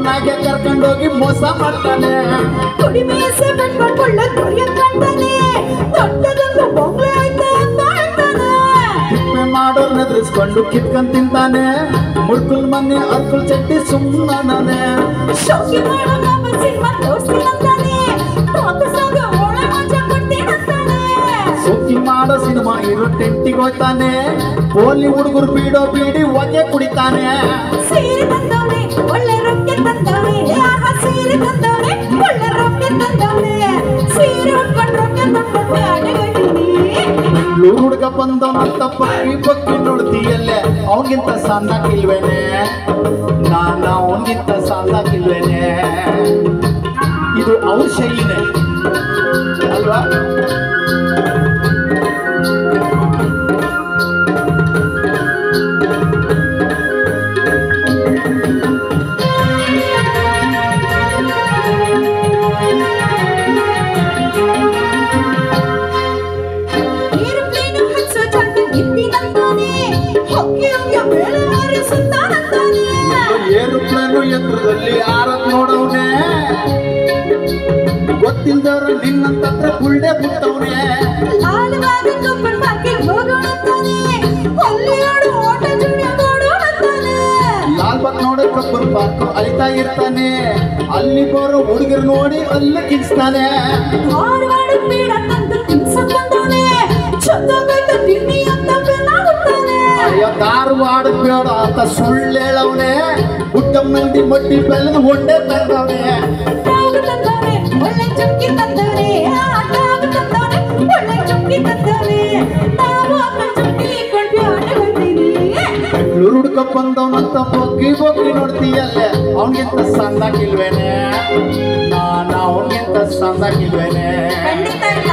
ಮನೆಗೆ ಕರ್ಕೊಂಡೋಗಿ ಮೋಸ ಮಾಡ್ತಾನೆ. ಕುಡಿ ಮೀಸೆ ಕಟ್ಕೊಂಡು ಒಳ್ಳೆ ಕೊಯ್ಯಂತಾನೆ ದೊಡ್ಡದೊಂದು ಬೊಂಗ್ಲೆ ಐತೆ ಅಂತ ಹೇಳ್ತಾನೆ. ತಿಪ್ಪೆ ಮಾಡೋರ್ನ ಎದುರಿಸ್ಕೊಂಡು ಕಿತ್ಕೊಂಡ್ ತಿಂತಾನೆ. ಮುಳ್ಕುಲ್ ಮನೆ ಅರ್ಕುಲ್ ಚಟ್ಟಿ ಸುಮ್ಮನೆ. ಶೋಕಿ ಮಾಡೋ ನಮ್ಮ ಸಿನಿಮಾ ತೋರಿಸ್ತೀನಂತಾನೆ ವಾಪಸ್ಸಾಗ ಒಳ್ಳೆ ಮಜಾ ಕೊಡ್ತೀನಂತಾನೆ. ಸೋಕಿ ಮಾಡೋ ಸಿನಿಮಾ ಇರೋ ಟೆಂಟಿಗೆ ಹೋಗ್ತಾನೆ. ಪೋಲಿ ಹುಡುಗರು ಬೀಡೋ ಬೀಡಿ ಹೊಗೆ ಕುಡಿತಾನೆ. ಸೀರೆ ತಂದವನೆ ಒಳ್ಳೆ ರೊಕ್ಕೆ ತಂದವನೆ ಸೀರೆ ತಂದವನೆ ಒಳ್ಳೆ ರೊಕ್ಕೆ ತಂದವನೆ. ಸೀರೆ ಉಟ್ಕೊಂಡು ರೊಕ್ಕೆ ತಂದವನೆ ಅಡಗಿದ್ದೀನಿ. ಹುಡುಗ ಬಂದವನಂತ ಪಕ್ಕಿ ಪಕ್ಕಿ ನೋಡ್ತೀಯಲ್ಲೇ ಅವನಿಗಿಂತ ಸಣ್ಣಕ್ಕಿಲ್ವೇನೆ. ನಾನು ಅವನಿಗಿಂತ ಸಣ್ಣಕ್ಕಿಲ್ವೇನೆ. ಇದು ಅವ್ರ ಶೈಲಿನೇ ಅಲ್ವಾ? ಏರುಪ್ಲೇನು ಎತ್ತರದಲ್ಲಿ ಆರತ್ ನೋಡವನೆ. ಗೊತ್ತಿಲ್ದವ್ರು ನಿನ್ನಂತತ್ರ ಗುಳ್ಳೆ ಬಿಟ್ಟವನೆ. ಲಾಲ್ ಬಾಗ್ ನೋಡ ಕಬ್ಬರ್ ಪಾರ್ಕ್ ಅಲಿತಾ ಇರ್ತಾನೆ. ಅಲ್ಲಿ ಬರೋ ಹುಡುಗರು ನೋಡಿ ಅಲ್ಲಿ ಕಿನ್ಸ್ತಾನೆ. ಅಯ್ಯೋ ಧಾರವಾಡ ಬೇಡ ಅಂತ ಸುಳ್ಳು ಹೇಳವನೆ. ಹುಟ್ಟಮ್ಮಂದಿ ಮಟ್ಟಿ ಬೆಳೆದ ಹೊಂಡೆ ತಂದವನೆ. ಒಳ್ಳೆ ಚುಕ್ಕಿ ತಂದವನೆ ಒಳ್ಳೆ ಚುಕ್ಕಿ ತಂದವನೆ. ಬೆಂಗಳೂರು ಹುಡ್ಕ ಬಂದವನಂತ ಬೊಗ್ಗಿ ಬೊಗ್ಗಿ ನೋಡ್ತೀಯಲ್ಲೇ ಅವನಿಗಿಂತ ಸಣ್ಣಕ್ಕಿಲ್ವೇನೆ. ನಾನು ಅವನಿಗಿಂತ ಸಣ್ಣಕ್ಕಿಲ್ವೇನೆ. ಖಂಡಿತ ಇಲ್ಲ.